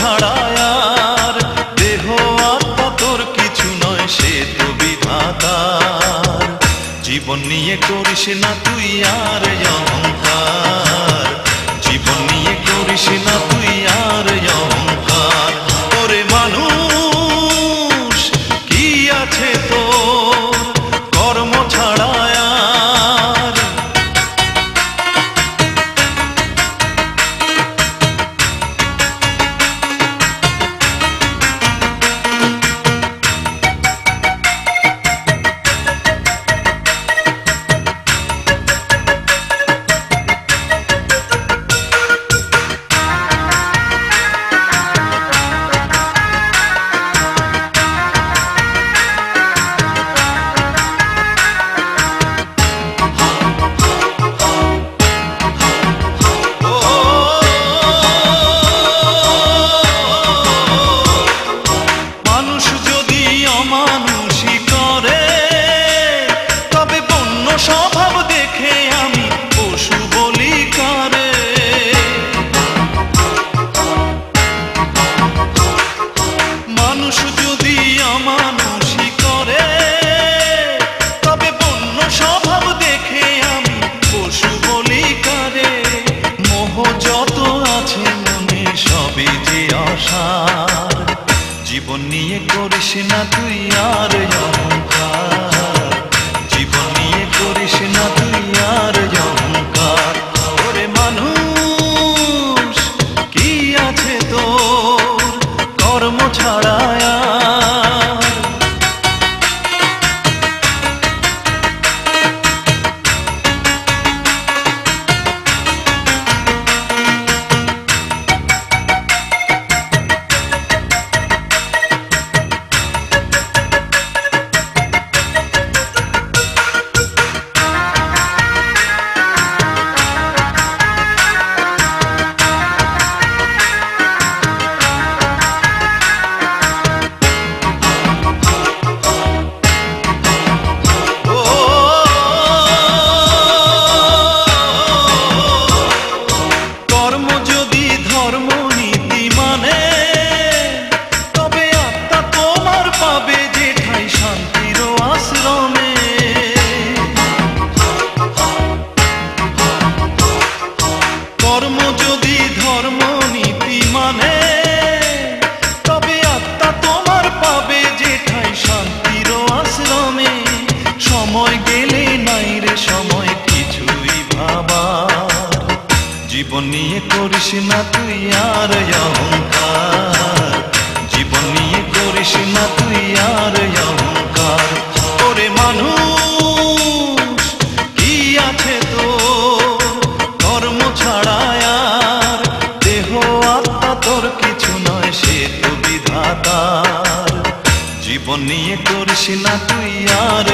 ছাড়া আর দেহ আত্মা তোর কিছু নয়, সে তো বিধাতার। জীবন নিয়ে করিস না তুই আর অহংকার, জীবন নিয়ে করিস না তুই আর অহংকার। ওরে মানুষ কি আছে তোর কর্ম ছাড়া আর? স্বভাব দেখে আমি পশু বলি কারে? মানুষ যদি অমানুষই করে, তবে বন্য স্বভাব দেখে আমি পশু বলি কারে? মোহ যত আছে মনে সবই যে আশার, জীবন নিয়ে করিস না তুই আর অহংকার, জীবন নিয়ে করিস না তুই আর অহংকার। ওরে মানুষ কি আছে তোর কর্ম ছাড়া আর? কর্ম যদি ধর্ম নীতি মানে, তবে আত্মা তোমার পাবে যেঠাই শান্তির আশ্রমে। সময় গেলে নাই রে সময় কিছুই ভাবার, জীবন নিয়ে করিস না তুই আর অহংকার, জীবন নিয়ে করিস না তুই আর অহংকার। ওরে মানুষ কি আছে তোর কর্ম ছাড়া আর? দেহ আত্মা তোর কিছু নয়, সে তো বিধাতার। জীবন নিয়ে করিস না তুই আর